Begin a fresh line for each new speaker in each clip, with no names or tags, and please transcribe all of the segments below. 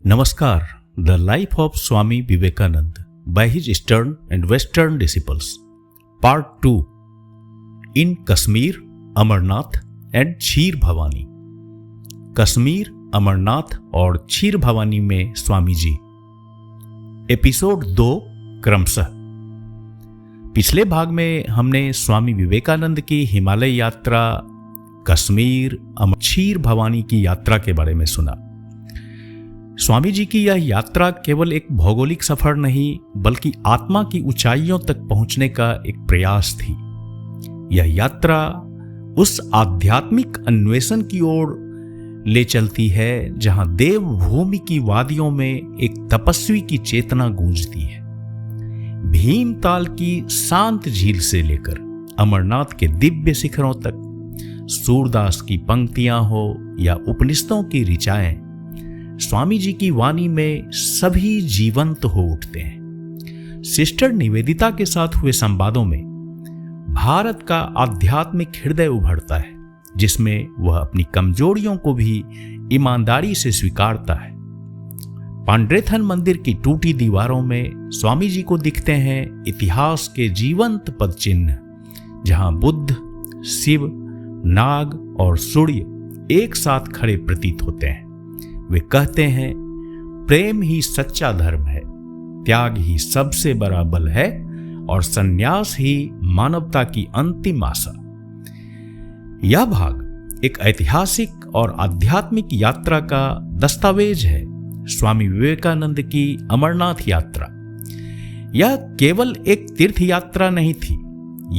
Namaskar, the life of Swami Vivekanand by his Eastern and Western disciples. Part 2. In Kashmir, Amarnath and क्षीर भवानी. कश्मीर, अमरनाथ और क्षीर भवानी में Swami ji. Episode 2 क्रमशः. पिछले भाग में हमने स्वामी विवेकानंद की हिमालय यात्रा, कश्मीर, क्षीर भवानी की यात्रा के बारे में सुना. स्वामी जी की यह यात्रा केवल एक भौगोलिक सफर नहीं बल्कि आत्मा की ऊंचाइयों तक पहुंचने का एक प्रयास थी. यह यात्रा उस आध्यात्मिक अन्वेषण की ओर ले चलती है जहां देवभूमि की वादियों में एक तपस्वी की चेतना गूंजती है. भीमताल की शांत झील से लेकर अमरनाथ के दिव्य शिखरों तक, सूरदास की पंक्तियां हो या उपनिषदों की ऋचाएं, स्वामी जी की वाणी में सभी जीवंत हो उठते हैं. सिस्टर निवेदिता के साथ हुए संवादों में भारत का आध्यात्मिक हृदय उभरता है, जिसमें वह अपनी कमजोरियों को भी ईमानदारी से स्वीकारता है. पांड्रेथन मंदिर की टूटी दीवारों में स्वामी जी को दिखते हैं इतिहास के जीवंत पद चिन्ह, जहां बुद्ध, शिव, नाग और सूर्य एक साथ खड़े प्रतीत होते हैं. वे कहते हैं, प्रेम ही सच्चा धर्म है, त्याग ही सबसे बड़ा बल है और संन्यास ही मानवता की अंतिम आशा. यह भाग एक ऐतिहासिक और आध्यात्मिक यात्रा का दस्तावेज है. स्वामी विवेकानंद की अमरनाथ यात्रा यह केवल एक तीर्थ यात्रा नहीं थी,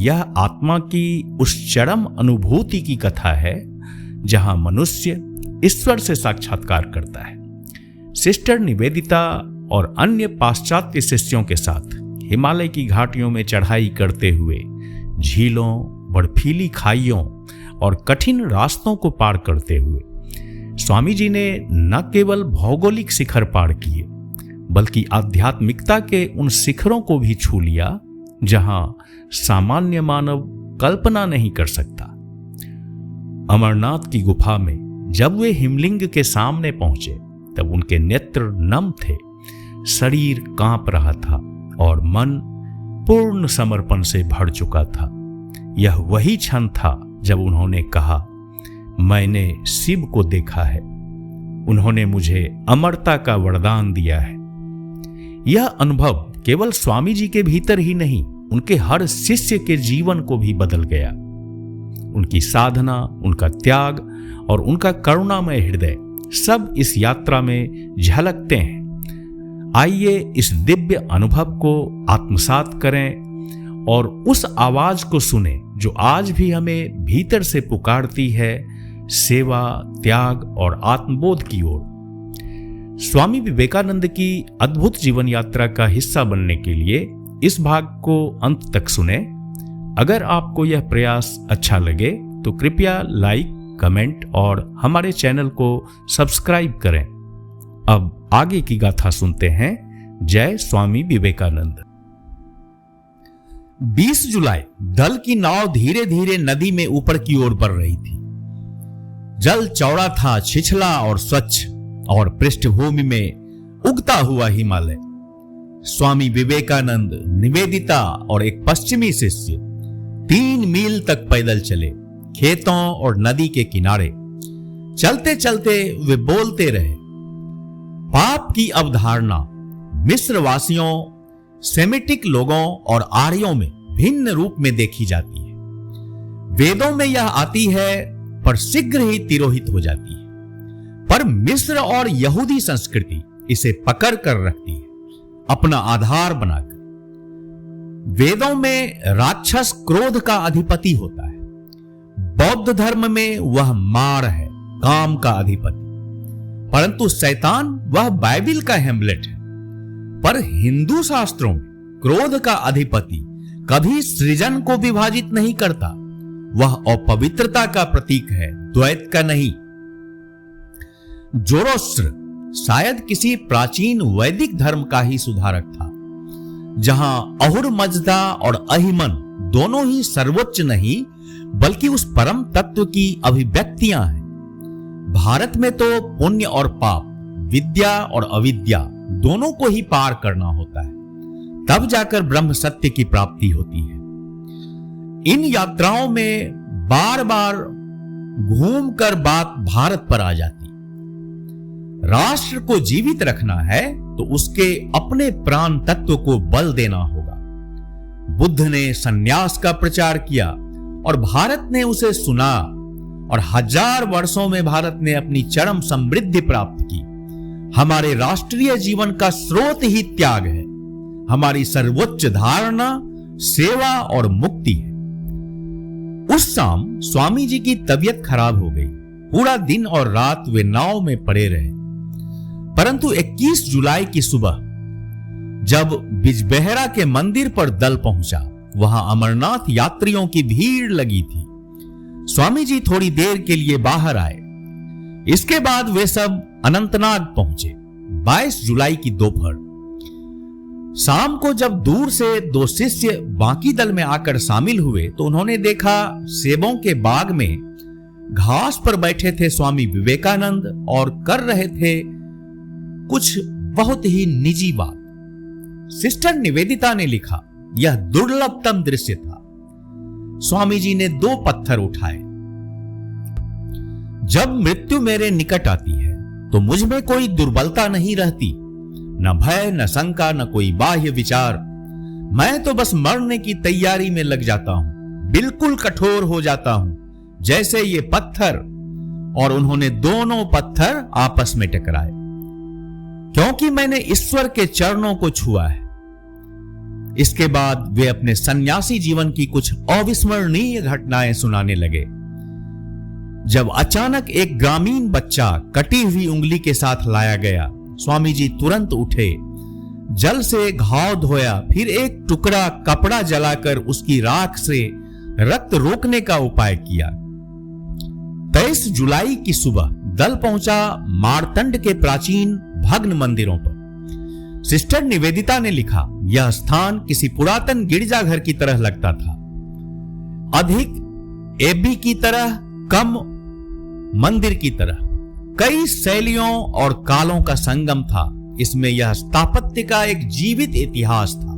यह आत्मा की उस चरम अनुभूति की कथा है जहां मनुष्य ईश्वर से साक्षात्कार करता है. सिस्टर निवेदिता और अन्य पाश्चात्य शिष्यों के साथ हिमालय की घाटियों में चढ़ाई करते हुए झीलों, बर्फीली खाइयों और कठिन रास्तों को पार करते हुए स्वामी जी ने न केवल भौगोलिक शिखर पार किए बल्कि आध्यात्मिकता के उन शिखरों को भी छू लिया जहां सामान्य मानव कल्पना नहीं कर सकता. अमरनाथ की गुफा में जब वे हिमलिंग के सामने पहुंचे तब उनके नेत्र नम थे, शरीर कांप रहा था और मन पूर्ण समर्पण से भर चुका था. यह वही क्षण था जब उन्होंने कहा, मैंने शिव को देखा है, उन्होंने मुझे अमरता का वरदान दिया है. यह अनुभव केवल स्वामी जी के भीतर ही नहीं, उनके हर शिष्य के जीवन को भी बदल गया. उनकी साधना, उनका त्याग और उनका करुणामय हृदय सब इस यात्रा में झलकते हैं. आइए इस दिव्य अनुभव को आत्मसात करें और उस आवाज को सुने जो आज भी हमें भीतर से पुकारती है, सेवा, त्याग और आत्मबोध की ओर. स्वामी विवेकानंद की अद्भुत जीवन यात्रा का हिस्सा बनने के लिए इस भाग को अंत तक सुने. अगर आपको यह प्रयास अच्छा लगे तो कृपया लाइक, कमेंट और हमारे चैनल को सब्सक्राइब करें. अब आगे की गाथा सुनते हैं. जय स्वामी विवेकानंद. 20 जुलाई दल की नाव धीरे धीरे नदी में ऊपर की ओर बढ़ रही थी. जल चौड़ा था, छिछला और स्वच्छ, और पृष्ठभूमि में उगता हुआ हिमालय. स्वामी विवेकानंद, निवेदिता और एक पश्चिमी शिष्य 3 मील तक पैदल चले, खेतों और नदी के किनारे. चलते चलते वे बोलते रहे. पाप की अवधारणा मिस्रवासियों, सेमिटिक लोगों और आर्यों में भिन्न रूप में देखी जाती है. वेदों में यह आती है पर शीघ्र ही तिरोहित हो जाती है. पर मिस्र और यहूदी संस्कृति इसे पकड़ कर रखती है, अपना आधार बनाकर. वेदों में राक्षस क्रोध का अधिपति होता है, बौद्ध धर्म में वह मार है, काम का अधिपति, परंतु शैतान वह बाइबिल का हेमलेट है. पर हिंदू शास्त्रों में क्रोध का अधिपति कभी सृजन को विभाजित नहीं करता, वह अपवित्रता का प्रतीक है, द्वैत का नहीं. जोरोस्ट्र शायद किसी प्राचीन वैदिक धर्म का ही सुधारक था, जहां अहुर मजदा और अहिमन दोनों ही सर्वोच्च नहीं बल्कि उस परम तत्व की अभिव्यक्तियां हैं. भारत में तो पुण्य और पाप विद्या और अविद्या दोनों को ही पार करना होता है, तब जाकर ब्रह्म सत्य की प्राप्ति होती है। इन यात्राओं में बार बार घूमकर बात भारत पर आ जाती। राष्ट्र को जीवित रखना है तो उसके अपने प्राण तत्व को बल देना होगा। बुद्ध ने सन्यास का प्रचार किया और भारत ने उसे सुना, और 1000 वर्षों में भारत ने अपनी चरम समृद्धि प्राप्त की। हमारे राष्ट्रीय जीवन का स्रोत ही त्याग है। हमारी सर्वोच्च धारणा सेवा और मुक्ति है। उस शाम स्वामी जी की तबीयत खराब हो गई। पूरा दिन और रात वे नाव में पड़े रहे, परंतु 21 जुलाई की सुबह जब बिजबेहरा के मंदिर पर दल पहुंचा, वहां अमरनाथ यात्रियों की भीड़ लगी थी। स्वामी जी थोड़ी देर के लिए बाहर आए। इसके बाद वे सब अनंतनाग पहुंचे। 22 जुलाई की दोपहर शाम को जब दूर से 2 शिष्य बाकी दल में आकर शामिल हुए तो उन्होंने देखा सेबों के बाग में घास पर बैठे थे स्वामी विवेकानंद और कर रहे थे कुछ बहुत ही निजी बात। सिस्टर निवेदिता ने लिखा, यह दुर्लभतम दृश्य था। स्वामी जी ने 2 पत्थर उठाए। जब मृत्यु मेरे निकट आती है तो मुझ में कोई दुर्बलता नहीं रहती, न भय, न शंका, न कोई बाह्य विचार। मैं तो बस मरने की तैयारी में लग जाता हूं, बिल्कुल कठोर हो जाता हूं जैसे ये पत्थर। और उन्होंने दोनों पत्थर आपस में टकराए, क्योंकि मैंने ईश्वर के चरणों को छुआ है। इसके बाद वे अपने सन्यासी जीवन की कुछ अविस्मरणीय घटनाएं सुनाने लगे। जब अचानक एक ग्रामीण बच्चा कटी हुई उंगली के साथ लाया गया, स्वामी जी तुरंत उठे, जल से घाव धोया, फिर एक टुकड़ा कपड़ा जलाकर उसकी राख से रक्त रोकने का उपाय किया। 23 जुलाई की सुबह दल पहुंचा मारतंड के प्राचीन भग्न मंदिरों पर। सिस्टर निवेदिता ने लिखा, यह स्थान किसी पुरातन गिरजाघर की तरह लगता था। अधिक एबी की तरह, कम मंदिर की तरह। कई शैलियों और कालों का संगम था। इसमें यह स्थापत्य का एक जीवित इतिहास था।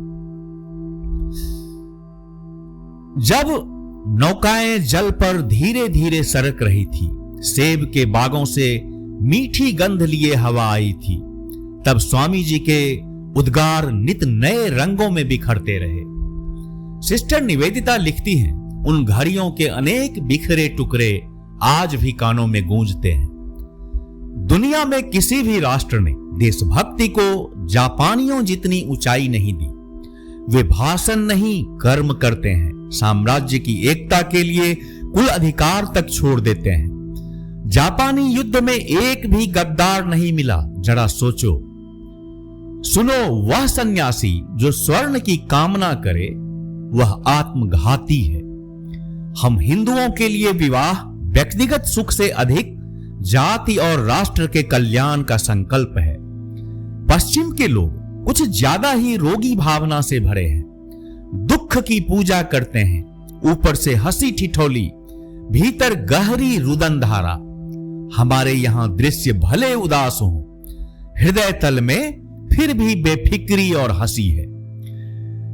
जब नौकाएं जल पर धीरे धीरे सरक रही थी, सेब के बागों से मीठी गंध लिए हवा आई थी, तब स्वामी जी के उद्गार नित नए रंगों में बिखरते रहे। सिस्टर निवेदिता लिखती हैं, उन घड़ियों के अनेक बिखरे टुकड़े आज भी कानों में गूंजते हैं। दुनिया में किसी भी राष्ट्र ने देशभक्ति को जापानियों जितनी ऊंचाई नहीं दी। वे भाषण नहीं, कर्म करते हैं। साम्राज्य की एकता के लिए कुल अधिकार तक छोड़ देते हैं। जापानी युद्ध में एक भी गद्दार नहीं मिला। जरा सोचो, सुनो, वह सन्यासी जो स्वर्ण की कामना करे वह आत्मघाती है। हम हिंदुओं के लिए विवाह व्यक्तिगत सुख से अधिक जाति और राष्ट्र के कल्याण का संकल्प है। पश्चिम के लोग कुछ ज्यादा ही रोगी भावना से भरे हैं। दुख की पूजा करते हैं, ऊपर से हंसी ठिठोली, भीतर गहरी रुदन धारा। हमारे यहां दृश्य भले उदास हो, हृदय तल में फिर भी बेफिक्री और हंसी है।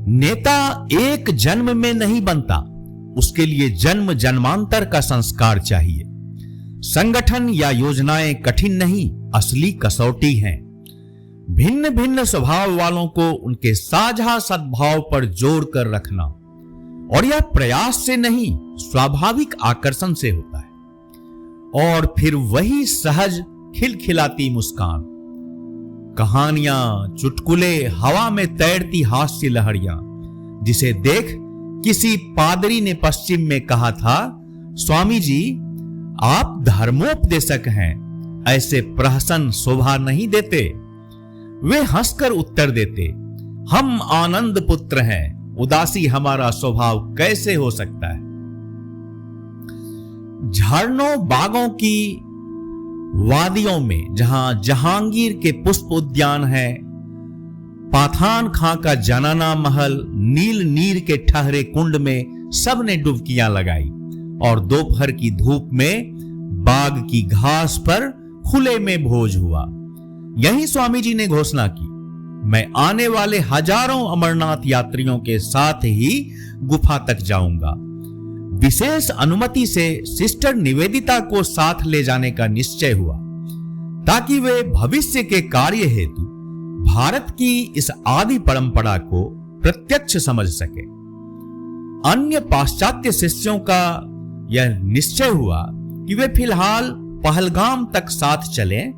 नेता एक जन्म में नहीं बनता, उसके लिए जन्म जन्मांतर का संस्कार चाहिए। संगठन या योजनाएं कठिन नहीं, असली कसौटी हैं। भिन्न भिन्न स्वभाव वालों को उनके साझा सद्भाव पर जोड़कर रखना, और यह प्रयास से नहीं, स्वाभाविक आकर्षण से होता है। और फिर वही सहज खिलखिलाती मुस्कान, कहानियां, चुटकुले, हवा में तैरती हास्य लहरियां, जिसे देख किसी पादरी ने पश्चिम में कहा था, स्वामी जी आप धर्मोपदेशक हैं, ऐसे प्रहसन शोभा नहीं देते। वे हंसकर उत्तर देते, हम आनंद पुत्र हैं, उदासी हमारा स्वभाव कैसे हो सकता है। झरनों बागों की वादियों में जहां जहांगीर के पुष्प उद्यान है, पाथान खां का जनाना महल, नील नीर के ठहरे कुंड में सबने डुबकियां लगाई, और दोपहर की धूप में बाग की घास पर खुले में भोज हुआ। यही स्वामी जी ने घोषणा की, मैं आने वाले हजारों अमरनाथ यात्रियों के साथ ही गुफा तक जाऊंगा। विशेष अनुमति से सिस्टर निवेदिता को साथ ले जाने का निश्चय हुआ ताकि वे भविष्य के कार्य हेतु भारत की इस आदि परंपरा को प्रत्यक्ष समझ सके। अन्य पाश्चात्य शिष्यों का यह निश्चय हुआ कि वे फिलहाल पहलगाम तक साथ चलें,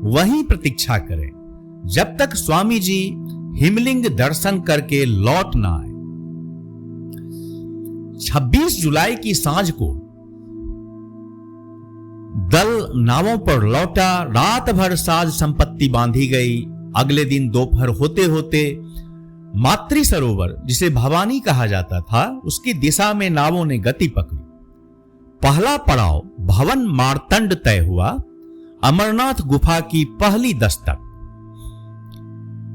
वहीं प्रतीक्षा करें जब तक स्वामी जी हिमलिंग दर्शन करके लौट ना आए। 26 जुलाई की सांझ को दल नावों पर लौटा। रात भर साज संपत्ति बांधी गई। अगले दिन दोपहर होते होते मातृ सरोवर, जिसे भवानी कहा जाता था, उसकी दिशा में नावों ने गति पकड़ी। पहला पड़ाव भवन मार्तंड तय हुआ। अमरनाथ गुफा की पहली दस्तक।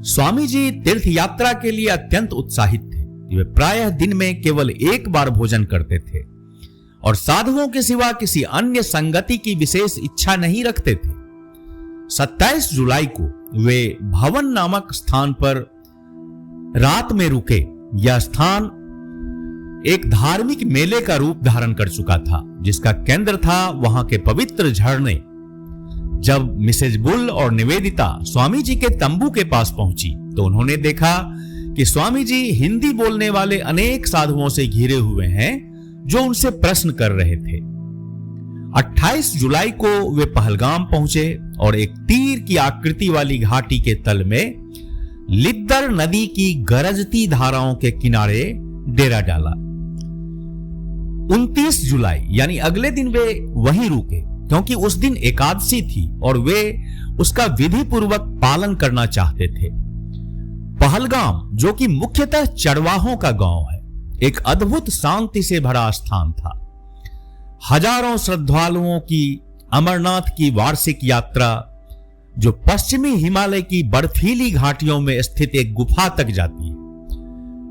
स्वामी जी तीर्थ यात्रा के लिए अत्यंत उत्साहित थे। वे प्रायः दिन में केवल एक बार भोजन करते थे और साधुओं के सिवा किसी अन्य संगति की विशेष इच्छा नहीं रखते थे। 27 जुलाई को वे भवन नामक स्थान पर रात में रुके। यह स्थान एक धार्मिक मेले का रूप धारण कर चुका था, जिसका केंद्र था वहां के पवित्र झरने। जब मिसेज बुल और निवेदिता स्वामी जी के तंबू के पास पहुंची तो उन्होंने देखा कि स्वामी जी हिंदी बोलने वाले अनेक साधुओं से घिरे हुए हैं जो उनसे प्रश्न कर रहे थे। 28 जुलाई को वे पहलगाम पहुंचे और एक तीर की आकृति वाली घाटी के तल में लिद्दर नदी की गरजती धाराओं के किनारे डेरा डाला। 29 जुलाई यानी अगले दिन वे वहीं रुके, क्योंकि उस दिन एकादशी थी और वे उसका विधि पूर्वक पालन करना चाहते थे। पहलगाम, जो कि मुख्यतः चरवाहों का गांव है, एक अद्भुत शांति से भरा स्थान था। हजारों श्रद्धालुओं की अमरनाथ की वार्षिक यात्रा, जो पश्चिमी हिमालय की बर्फीली घाटियों में स्थित एक गुफा तक जाती है,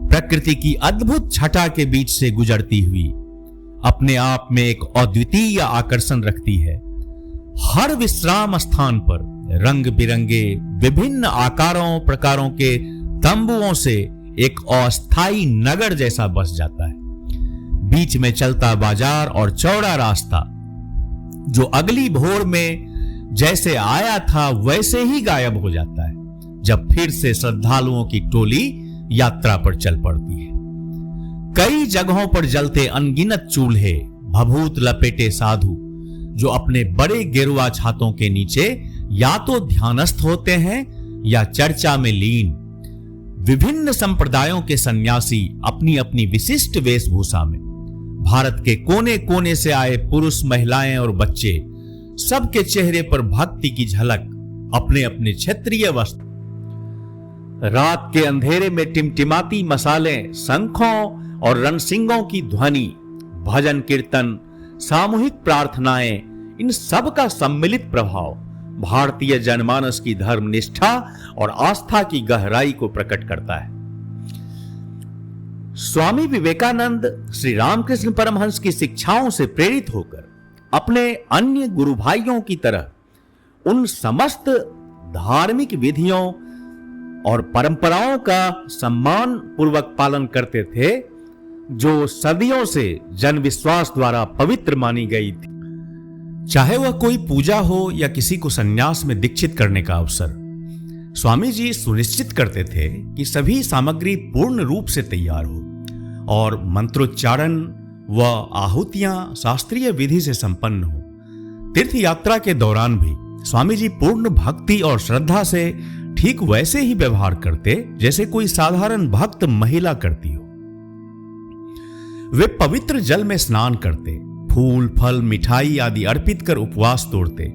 प्रकृति की अद्भुत छटा के बीच से गुजरती हुई अपने आप में एक अद्वितीय आकर्षण रखती है। हर विश्राम स्थान पर रंग बिरंगे विभिन्न आकारों प्रकारों के तंबुओं से एक अस्थायी नगर जैसा बस जाता है। बीच में चलता बाजार और चौड़ा रास्ता, जो अगली भोर में जैसे आया था वैसे ही गायब हो जाता है जब फिर से श्रद्धालुओं की टोली यात्रा पर चल पड़ती है। कई जगहों पर जलते अनगिनत चूल्हे, भभूत लपेटे साधु जो अपने बड़े गेरुआ छातों के नीचे या तो ध्यानस्थ होते हैं या चर्चा में लीन। विभिन्न संप्रदायों के सन्यासी अपनी अपनी विशिष्ट वेशभूषा में, भारत के कोने कोने से आए पुरुष, महिलाएं और बच्चे, सबके चेहरे पर भक्ति की झलक, अपने अपने क्षेत्रीय वस्त्र। रात के अंधेरे में टिमटिमाती मसालें, शंखों और रणसिंगों की ध्वनि, भजन कीर्तन, सामूहिक प्रार्थनाएं, इन सब का सम्मिलित प्रभाव भारतीय जनमानस की धर्मनिष्ठा और आस्था की गहराई को प्रकट करता है। स्वामी विवेकानंद श्री रामकृष्ण परमहंस की शिक्षाओं से प्रेरित होकर अपने अन्य गुरु भाइयों की तरह उन समस्त धार्मिक विधियों और परंपराओं का सम्मान पूर्वक पालन करते थे जो सदियों से जन विश्वास द्वारा पवित्र मानी गई थी। चाहे वह कोई पूजा हो या किसी को संन्यास में दीक्षित करने का अवसर, स्वामी जी सुनिश्चित करते थे कि सभी सामग्री पूर्ण रूप से तैयार हो और मंत्रोच्चारण व आहुतियां शास्त्रीय विधि से संपन्न हो। तीर्थ यात्रा के दौरान भी स्वामी जी पूर्ण भक्ति और श्रद्धा से ठीक वैसे ही व्यवहार करते जैसे कोई साधारण भक्त महिला करती हो। वे पवित्र जल में स्नान करते, फूल फल मिठाई आदि अर्पित कर उपवास तोड़ते,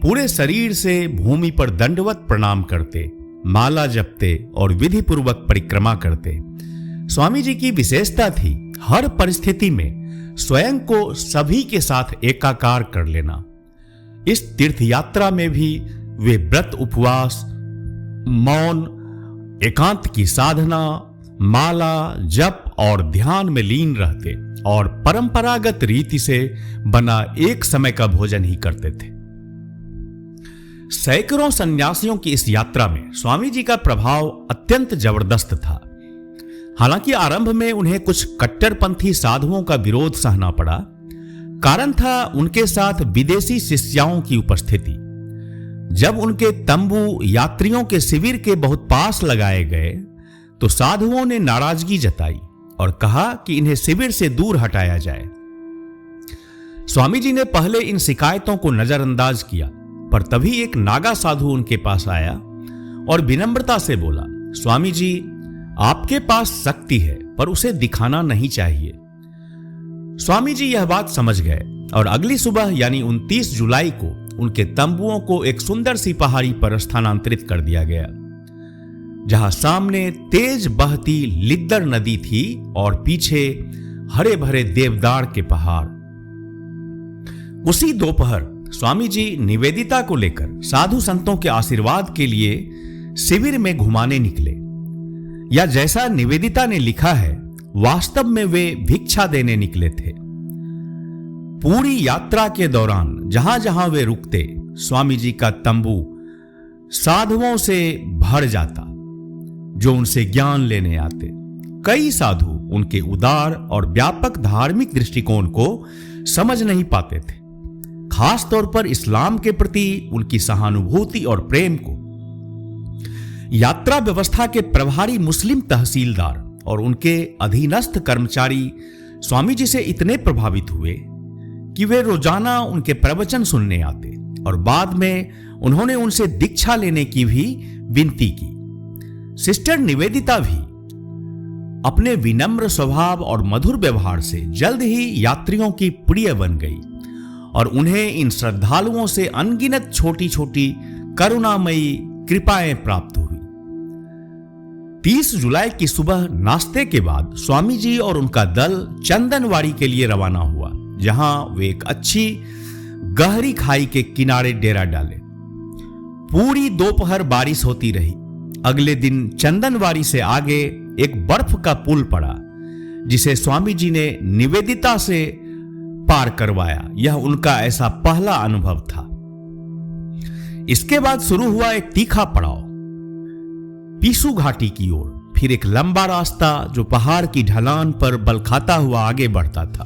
पूरे शरीर से भूमि पर दंडवत प्रणाम करते, माला जपते और विधि पूर्वक परिक्रमा करते। स्वामी जी की विशेषता थी हर परिस्थिति में स्वयं को सभी के साथ एकाकार कर लेना। इस तीर्थ यात्रा में भी वे व्रत, उपवास, मौन, एकांत की साधना, माला जप और ध्यान में लीन रहते और परंपरागत रीति से बना एक समय का भोजन ही करते थे। सैकड़ों सन्यासियों की इस यात्रा में स्वामी जी का प्रभाव अत्यंत जबरदस्त था। हालांकि आरंभ में उन्हें कुछ कट्टरपंथी साधुओं का विरोध सहना पड़ा। कारण था उनके साथ विदेशी शिष्याओं की उपस्थिति। जब उनके तंबू यात्रियों के शिविर के बहुत पास लगाए गए तो साधुओं ने नाराजगी जताई और कहा कि इन्हें शिविर से दूर हटाया जाए। स्वामी जी ने पहले इन शिकायतों को नजरअंदाज किया, पर तभी एक नागा साधु उनके पास आया और विनम्रता से बोला, स्वामी जी, आपके पास शक्ति है पर उसे दिखाना नहीं चाहिए। स्वामी जी यह बात समझ गए और अगली सुबह यानी 29 जुलाई को उनके तंबुओं को एक सुंदर सी पहाड़ी पर स्थानांतरित कर दिया गया, जहां सामने तेज बहती लिद्दर नदी थी और पीछे हरे भरे देवदार के पहाड़। उसी दोपहर स्वामी जी निवेदिता को लेकर साधु संतों के आशीर्वाद के लिए शिविर में घुमाने निकले, या जैसा निवेदिता ने लिखा है, वास्तव में वे भिक्षा देने निकले थे। पूरी यात्रा के दौरान जहां जहां वे रुकते, स्वामी जी का तंबू साधुओं से भर जाता जो उनसे ज्ञान लेने आते। कई साधु उनके उदार और व्यापक धार्मिक दृष्टिकोण को समझ नहीं पाते थे, खास तौर पर इस्लाम के प्रति उनकी सहानुभूति और प्रेम को। यात्रा व्यवस्था के प्रभारी मुस्लिम तहसीलदार और उनके अधीनस्थ कर्मचारी स्वामी जी से इतने प्रभावित हुए कि वे रोजाना उनके प्रवचन सुनने आते और बाद में उन्होंने उनसे दीक्षा लेने की भी विनती की। सिस्टर निवेदिता भी अपने विनम्र स्वभाव और मधुर व्यवहार से जल्द ही यात्रियों की प्रिय बन गई और उन्हें इन श्रद्धालुओं से अनगिनत छोटी छोटी करुणामयी कृपाएं प्राप्त हुई। 30 जुलाई की सुबह नाश्ते के बाद स्वामी जी और उनका दल चंदनवाड़ी के लिए रवाना हुआ, जहां वे एक अच्छी गहरी खाई के किनारे डेरा डाले। पूरी दोपहर बारिश होती रही। अगले दिन चंदनवाड़ी से आगे एक बर्फ का पुल पड़ा, जिसे स्वामी जी ने निवेदिता से पार करवाया। यह उनका ऐसा पहला अनुभव था। इसके बाद शुरू हुआ एक तीखा पड़ाव पीसू घाटी की ओर, फिर एक लंबा रास्ता जो पहाड़ की ढलान पर बल खाता हुआ आगे बढ़ता था।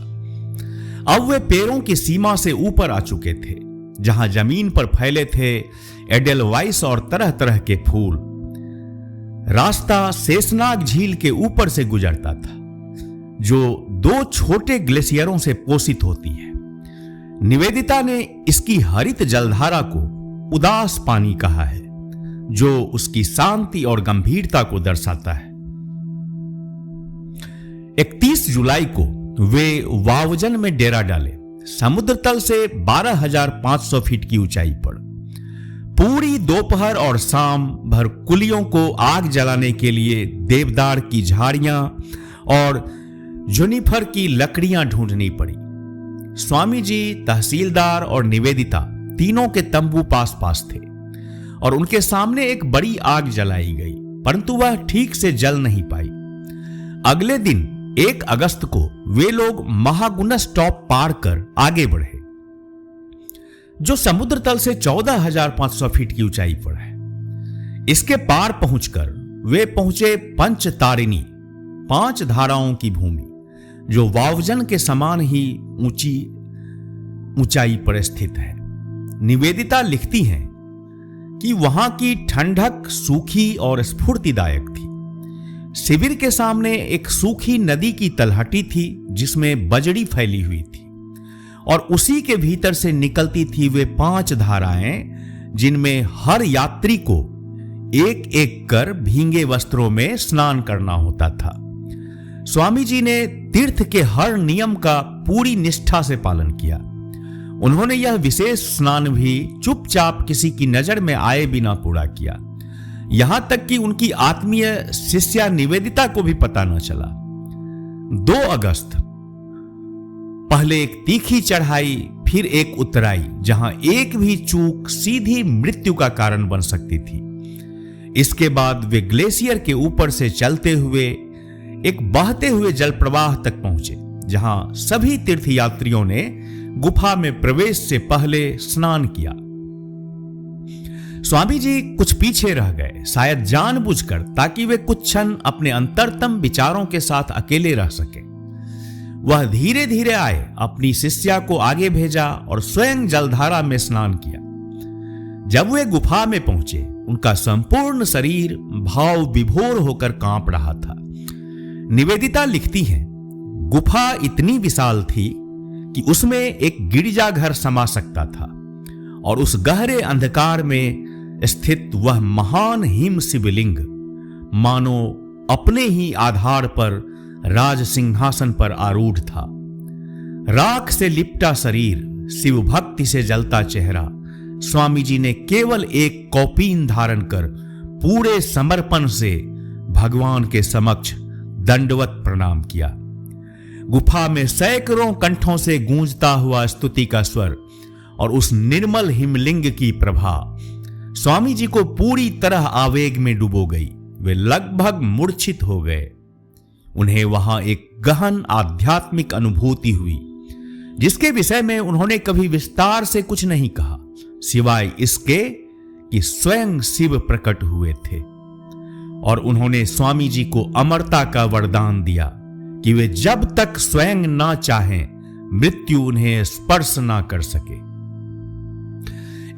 अब वे पैरों की सीमा से ऊपर आ चुके थे, जहां जमीन पर फैले थे एडेलवाइस और तरह तरह के फूल। रास्ता शेषनाग झील के ऊपर से गुजरता था, जो 2 छोटे ग्लेशियरों से पोषित होती है। निवेदिता ने इसकी हरित जलधारा को उदास पानी कहा है, जो उसकी शांति और गंभीरता को दर्शाता है। 31 जुलाई को वे वावजन में डेरा डाले, समुद्र तल से 12,500 फीट की ऊंचाई पर। पूरी दोपहर और शाम भर कुलियों को आग जलाने के लिए देवदार की झाड़ियां और जुनिफर की लकड़ियां ढूंढनी पड़ी। स्वामी जी, तहसीलदार और निवेदिता तीनों के तंबू पास पास थे और उनके सामने एक बड़ी आग जलाई गई, परंतु वह ठीक से जल नहीं पाई। अगले दिन 1 अगस्त को वे लोग महागुनस टॉप पार कर आगे बढ़े, जो समुद्र तल से 14,500 फीट की ऊंचाई पर है। इसके पार पहुंचकर वे पहुंचे पंचतारिणी, 5 धाराओं की भूमि, जो वावजन के समान ही ऊंचाई पर स्थित है। निवेदिता लिखती हैं कि वहां की ठंडक सूखी और स्फूर्तिदायक थी। शिविर के सामने एक सूखी नदी की तलहटी थी, जिसमें बजड़ी फैली हुई थी, और उसी के भीतर से निकलती थी वे 5 धाराएं, जिनमें हर यात्री को एक एक कर भींगे वस्त्रों में स्नान करना होता था। स्वामी जी ने तीर्थ के हर नियम का पूरी निष्ठा से पालन किया। उन्होंने यह विशेष स्नान भी चुपचाप किसी की नजर में आए बिना पूरा किया, यहां तक कि उनकी आत्मीय शिष्या निवेदिता को भी पता न चला। 2 अगस्त पहले एक तीखी चढ़ाई, फिर एक उतराई, जहां एक भी चूक सीधी मृत्यु का कारण बन सकती थी। इसके बाद वे ग्लेशियर के ऊपर से चलते हुए एक बहते हुए जलप्रवाह तक पहुंचे, जहां सभी तीर्थयात्रियों ने गुफा में प्रवेश से पहले स्नान किया। स्वामी जी कुछ पीछे रह गए, शायद जानबूझकर, ताकि वे कुछ क्षण अपने अंतरतम विचारों के साथ अकेले रह सके। वह धीरे धीरे आए, अपनी शिष्या को आगे भेजा और स्वयं जलधारा में स्नान किया। जब वे गुफा में पहुंचे, उनका संपूर्ण शरीर भाव विभोर होकर कांप रहा था। निवेदिता लिखती हैं, गुफा इतनी विशाल थी कि उसमें एक गिरजाघर समा सकता था, और उस गहरे अंधकार में स्थित वह महान हिम शिवलिंग मानो अपने ही आधार पर राज सिंहासन पर आरूढ़ था। राख से लिपटा शरीर, शिव भक्ति से जलता चेहरा, स्वामी जी ने केवल एक कौपीन धारण कर पूरे समर्पण से भगवान के समक्ष दंडवत प्रणाम किया। गुफा में सैकड़ों कंठों से गूंजता हुआ स्तुति का स्वर और उस निर्मल हिमलिंग की प्रभा स्वामी जी को पूरी तरह आवेग में डुबो गई। वे लगभग मूर्छित हो गए। उन्हें वहां एक गहन आध्यात्मिक अनुभूति हुई, जिसके विषय में उन्होंने कभी विस्तार से कुछ नहीं कहा, सिवाय इसके कि स्वयं शिव प्रकट हुए थे। और उन्होंने स्वामी जी को अमरता का वरदान दिया कि वे जब तक स्वयं ना चाहें, मृत्यु उन्हें स्पर्श ना कर सके।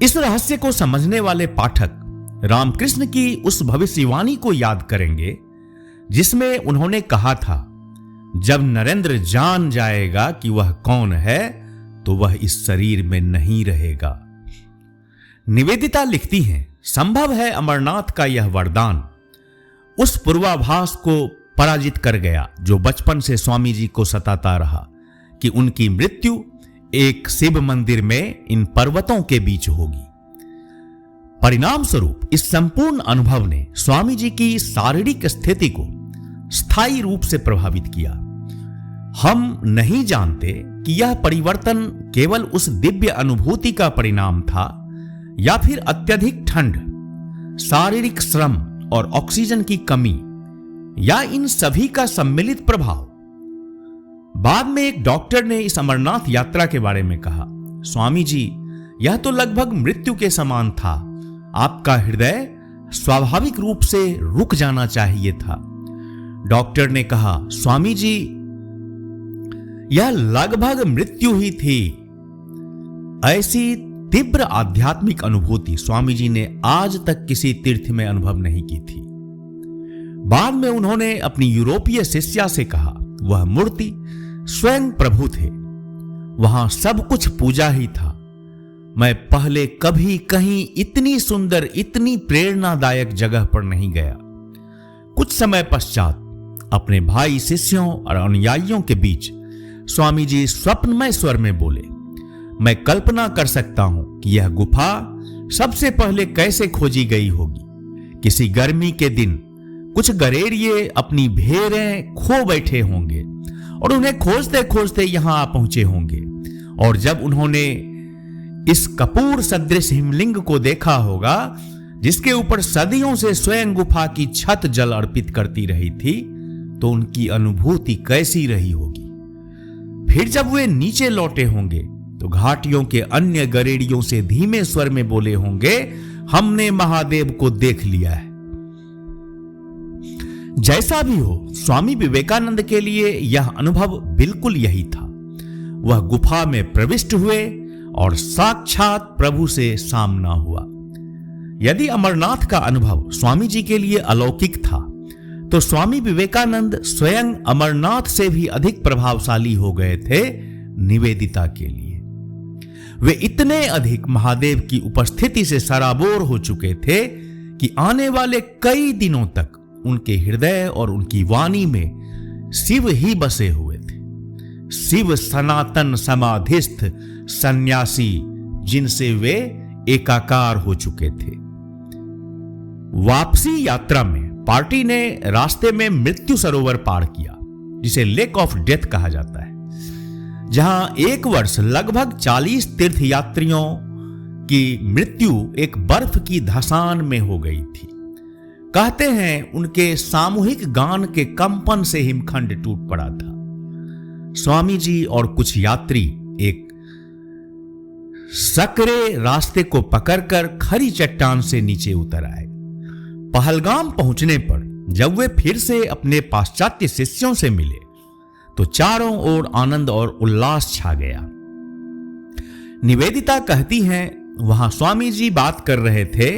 इस रहस्य को समझने वाले पाठक रामकृष्ण की उस भविष्यवाणी को याद करेंगे, जिसमें उन्होंने कहा था, जब नरेंद्र जान जाएगा कि वह कौन है, तो वह इस शरीर में नहीं रहेगा। निवेदिता लिखती हैं, संभव है अमरनाथ का यह वरदान उस पूर्वाभास को पराजित कर गया जो बचपन से स्वामी जी को सताता रहा कि उनकी मृत्यु एक शिव मंदिर में इन पर्वतों के बीच होगी। परिणाम स्वरूप इस संपूर्ण अनुभव ने स्वामी जी की शारीरिक स्थिति को स्थायी रूप से प्रभावित किया। हम नहीं जानते कि यह परिवर्तन केवल उस दिव्य अनुभूति का परिणाम था या फिर अत्यधिक ठंड, शारीरिक श्रम और ऑक्सीजन की कमी, या इन सभी का सम्मिलित प्रभाव। बाद में एक डॉक्टर ने इस अमरनाथ यात्रा के बारे में कहा, स्वामी जी, यह तो लगभग मृत्यु के समान था। आपका हृदय स्वाभाविक रूप से रुक जाना चाहिए था। डॉक्टर ने कहा, स्वामी जी, यह लगभग मृत्यु ही थी। ऐसी तीव्र आध्यात्मिक अनुभूति स्वामी जी ने आज तक किसी तीर्थ में अनुभव नहीं की थी। बाद में उन्होंने अपनी यूरोपीय शिष्या से कहा, वह मूर्ति स्वयं प्रभु थे। वहां सब कुछ पूजा ही था। मैं पहले कभी कहीं इतनी सुंदर, इतनी प्रेरणादायक जगह पर नहीं गया। कुछ समय पश्चात अपने भाई शिष्यों और अनुयायियों के बीच स्वामी जी स्वप्नमय स्वर में बोले, मैं कल्पना कर सकता हूं कि यह गुफा सबसे पहले कैसे खोजी गई होगी। किसी गर्मी के दिन कुछ गरेड़िए अपनी भेड़ें खो बैठे होंगे और उन्हें खोजते खोजते यहां आ पहुंचे होंगे, और जब उन्होंने इस कपूर सदृश हिमलिंग को देखा होगा, जिसके ऊपर सदियों से स्वयं गुफा की छत जल अर्पित करती रही थी, तो उनकी अनुभूति कैसी रही होगी। फिर जब वे नीचे लौटे होंगे तो घाटियों के अन्य गरेड़ियों से धीमे स्वर में बोले होंगे, हमने महादेव को देख लिया है। जैसा भी हो, स्वामी विवेकानंद के लिए यह अनुभव बिल्कुल यही था। वह गुफा में प्रविष्ट हुए और साक्षात प्रभु से सामना हुआ। यदि अमरनाथ का अनुभव स्वामी जी के लिए अलौकिक था, तो स्वामी विवेकानंद स्वयं अमरनाथ से भी अधिक प्रभावशाली हो गए थे निवेदिता के लिए। वे इतने अधिक महादेव की उपस्थिति से सराबोर हो चुके थे कि आने वाले कई दिनों तक उनके हृदय और उनकी वाणी में शिव ही बसे हुए थे। शिव सनातन समाधिस्थ सन्यासी, जिनसे वे एकाकार हो चुके थे। वापसी यात्रा में पार्टी ने रास्ते में मृत्यु सरोवर पार किया, जिसे लेक ऑफ डेथ कहा जाता है, जहां एक वर्ष लगभग 40 तीर्थयात्रियों की मृत्यु एक बर्फ की धसान में हो गई थी। कहते हैं उनके सामूहिक गान के कंपन से हिमखंड टूट पड़ा था। स्वामी जी और कुछ यात्री एक सकरे रास्ते को पकड़कर खरी चट्टान से नीचे उतर आए। पहलगाम पहुंचने पर जब वे फिर से अपने पाश्चात्य शिष्यों से मिले तो चारों ओर आनंद और उल्लास छा गया। निवेदिता कहती हैं, वहां स्वामी जी बात कर रहे थे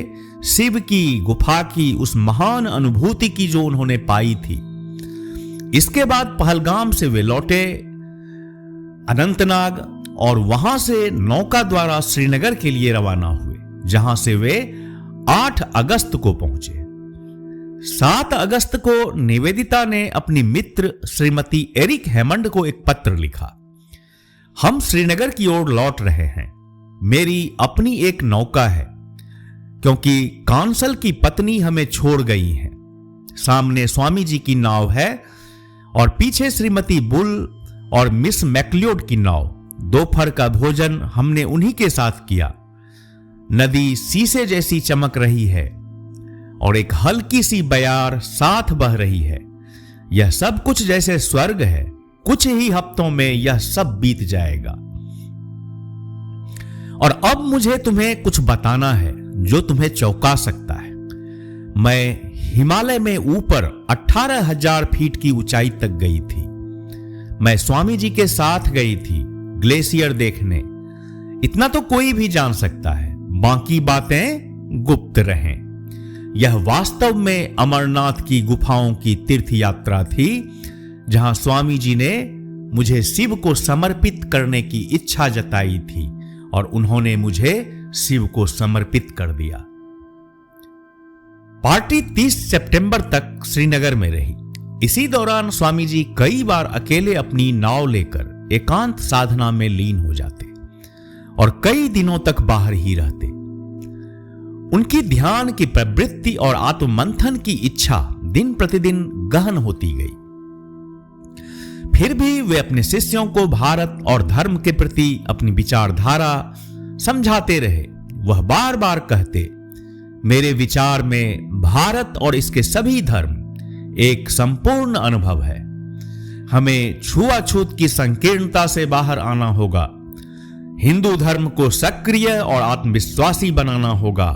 शिव की गुफा की उस महान अनुभूति की जो उन्होंने पाई थी। इसके बाद पहलगाम से वे लौटे अनंतनाग और वहां से नौका द्वारा श्रीनगर के लिए रवाना हुए, जहां से वे 8 अगस्त को पहुंचे। 7 अगस्त को निवेदिता ने अपनी मित्र श्रीमती एरिक हेमंड को एक पत्र लिखा। हम श्रीनगर की ओर लौट रहे हैं। मेरी अपनी एक नौका है क्योंकि कांसल की पत्नी हमें छोड़ गई है। सामने स्वामी जी की नाव है और पीछे श्रीमती बुल और मिस मैक्लियोड की नाव। दोपहर का भोजन हमने उन्हीं के साथ किया। नदी शीशे जैसी चमक रही है और एक हल्की सी बयार साथ बह रही है। यह सब कुछ जैसे स्वर्ग है। कुछ ही हफ्तों में यह सब बीत जाएगा। और अब मुझे तुम्हें कुछ बताना है जो तुम्हें चौंका सकता है। मैं हिमालय में ऊपर 18,000 फीट की ऊंचाई तक गई थी। मैं स्वामी जी के साथ गई थी ग्लेशियर देखने। इतना तो कोई भी जान सकता है, बाकी बातें गुप्त रहें। यह वास्तव में अमरनाथ की गुफाओं की तीर्थ यात्रा थी, जहां स्वामी जी ने मुझे शिव को समर्पित करने की इच्छा जताई थी और उन्होंने मुझे शिव को समर्पित कर दिया। पार्टी 30 सितंबर तक श्रीनगर में रही। इसी दौरान स्वामी जी कई बार अकेले अपनी नाव लेकर एकांत साधना में लीन हो जाते और कई दिनों तक बाहर ही रहते। उनकी ध्यान की प्रवृत्ति और आत्ममंथन की इच्छा दिन प्रतिदिन गहन होती गई। फिर भी वे अपने शिष्यों को भारत और धर्म के प्रति अपनी विचारधारा समझाते रहे। वह बार बार कहते, मेरे विचार में भारत और इसके सभी धर्म एक संपूर्ण अनुभव है। हमें छुआछूत की संकीर्णता से बाहर आना होगा। हिंदू धर्म को सक्रिय और आत्मविश्वासी बनाना होगा।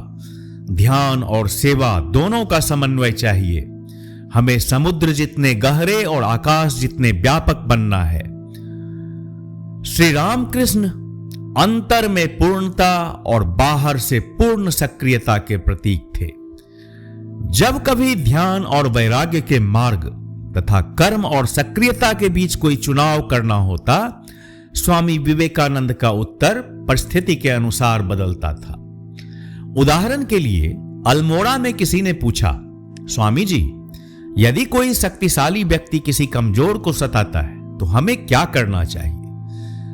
ध्यान और सेवा दोनों का समन्वय चाहिए। हमें समुद्र जितने गहरे और आकाश जितने व्यापक बनना है। श्री रामकृष्ण अंतर में पूर्णता और बाहर से पूर्ण सक्रियता के प्रतीक थे। जब कभी ध्यान और वैराग्य के मार्ग तथा कर्म और सक्रियता के बीच कोई चुनाव करना होता, स्वामी विवेकानंद का उत्तर परिस्थिति के अनुसार बदलता था। उदाहरण के लिए अल्मोड़ा में किसी ने पूछा, स्वामी जी, यदि कोई शक्तिशाली व्यक्ति किसी कमजोर को सताता है तो हमें क्या करना चाहिए?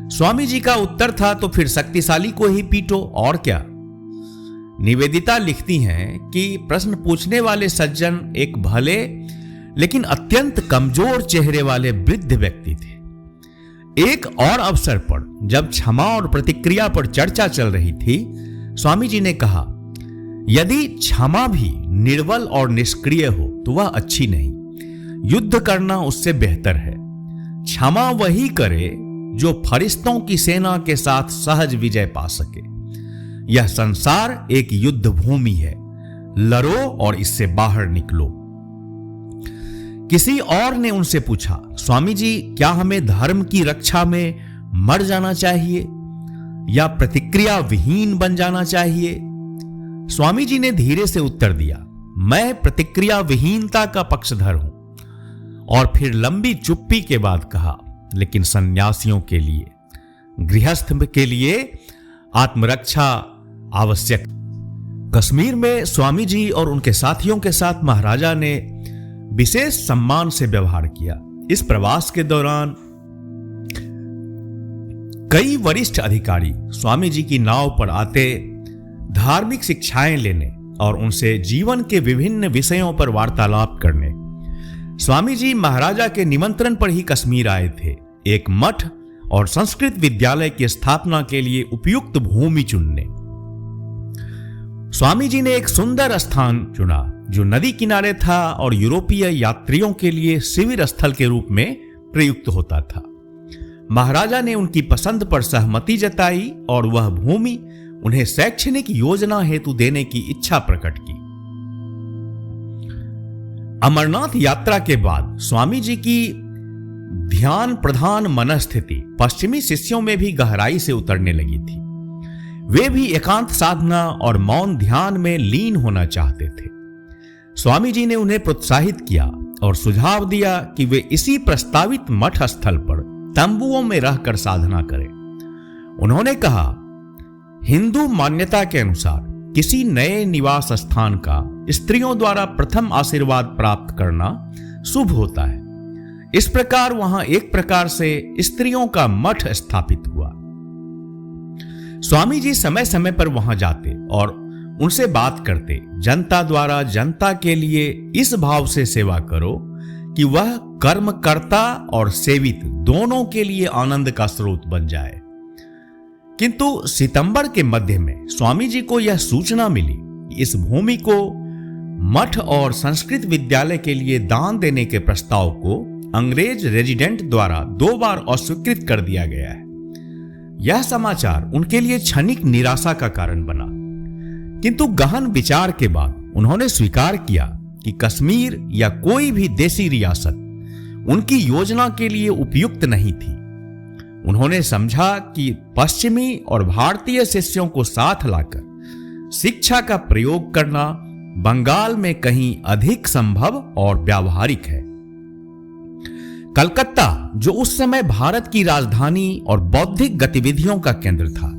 स्वामी जी का उत्तर था, तो फिर शक्तिशाली को ही पीटो, और क्या। निवेदिता लिखती हैं कि प्रश्न पूछने वाले सज्जन एक भले लेकिन अत्यंत कमजोर चेहरे वाले वृद्ध व्यक्ति थे। एक और अवसर पर जब क्षमा और प्रतिक्रिया पर चर्चा चल रही थी, स्वामी जी ने कहा, यदि क्षमा भी निर्बल और निष्क्रिय हो तो वह अच्छी नहीं। युद्ध करना उससे बेहतर है। क्षमा वही करे जो फरिश्तों की सेना के साथ सहज विजय पा सके। यह संसार एक युद्ध भूमि है। लड़ो और इससे बाहर निकलो। किसी और ने उनसे पूछा, स्वामी जी, क्या हमें धर्म की रक्षा में मर जाना चाहिए या प्रतिक्रिया विहीन बन जाना चाहिए? स्वामी जी ने धीरे से उत्तर दिया, मैं प्रतिक्रिया विहीनता का पक्षधर हूं। और फिर लंबी चुप्पी के बाद कहा, लेकिन सन्यासियों के लिए, गृहस्थ के लिए आत्मरक्षा आवश्यक। कश्मीर में स्वामी जी और उनके साथियों के साथ महाराजा ने विशेष सम्मान से व्यवहार किया। इस प्रवास के दौरान कई वरिष्ठ अधिकारी स्वामी जी की नाव पर आते, धार्मिक शिक्षाएं लेने और उनसे जीवन के विभिन्न विषयों पर वार्तालाप करने। स्वामी जी महाराजा के निमंत्रण पर ही कश्मीर आए थे, एक मठ और संस्कृत विद्यालय की स्थापना के लिए उपयुक्त भूमि चुनने। स्वामी जी ने एक सुंदर स्थान चुना जो नदी किनारे था और यूरोपीय यात्रियों के लिए शिविर स्थल के रूप में प्रयुक्त होता था। महाराजा ने उनकी पसंद पर सहमति जताई और वह भूमि उन्हें शैक्षणिक योजना हेतु देने की इच्छा प्रकट की। अमरनाथ यात्रा के बाद स्वामी जी की ध्यान प्रधान मनस्थिति पश्चिमी शिष्यों में भी गहराई से उतरने लगी थी। वे भी एकांत साधना और मौन ध्यान में लीन होना चाहते थे। स्वामी जी ने उन्हें प्रोत्साहित किया और सुझाव दिया कि वे इसी प्रस्तावित मठ स्थल पर तंबुओं में रहकर साधना करें। उन्होंने कहा, हिंदू मान्यता के अनुसार किसी नए निवास स्थान का स्त्रियों द्वारा प्रथम आशीर्वाद प्राप्त करना शुभ होता है। इस प्रकार वहां एक प्रकार से स्त्रियों का मठ स्थापित हुआ। स्वामी जी समय समय पर वहां जाते और उनसे बात करते, जनता द्वारा जनता के लिए इस भाव से सेवा करो कि वह कर्मकर्ता और सेवित दोनों के लिए आनंद का स्रोत बन जाए। किंतु सितंबर के मध्य में स्वामी जी को यह सूचना मिली कि इस भूमि को मठ और संस्कृत विद्यालय के लिए दान देने के प्रस्ताव को अंग्रेज रेजिडेंट द्वारा 2 बार अस्वीकृत कर दिया गया है। यह समाचार उनके लिए क्षणिक निराशा का कारण बना, किंतु गहन विचार के बाद उन्होंने स्वीकार किया कि कश्मीर या कोई भी देशी रियासत उनकी योजना के लिए उपयुक्त नहीं थी। उन्होंने समझा कि पश्चिमी और भारतीय शिष्यों को साथ लाकर शिक्षा का प्रयोग करना बंगाल में कहीं अधिक संभव और व्यावहारिक है। कलकत्ता, जो उस समय भारत की राजधानी और बौद्धिक गतिविधियों का केंद्र था,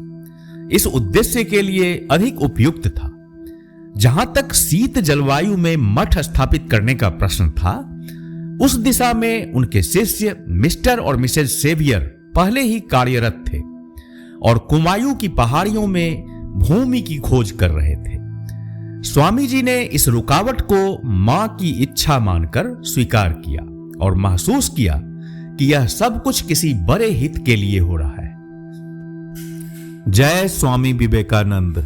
इस उद्देश्य के लिए अधिक उपयुक्त था। जहां तक शीत जलवायु में मठ स्थापित करने का प्रश्न था, उस दिशा में उनके शिष्य मिस्टर और मिसेज सेवियर पहले ही कार्यरत थे और कुमायूं की पहाड़ियों में भूमि की खोज कर रहे थे। स्वामी जी ने इस रुकावट को मां की इच्छा मानकर स्वीकार किया और महसूस किया कि यह सब कुछ किसी बड़े हित के लिए हो रहा है। जय स्वामी विवेकानंद।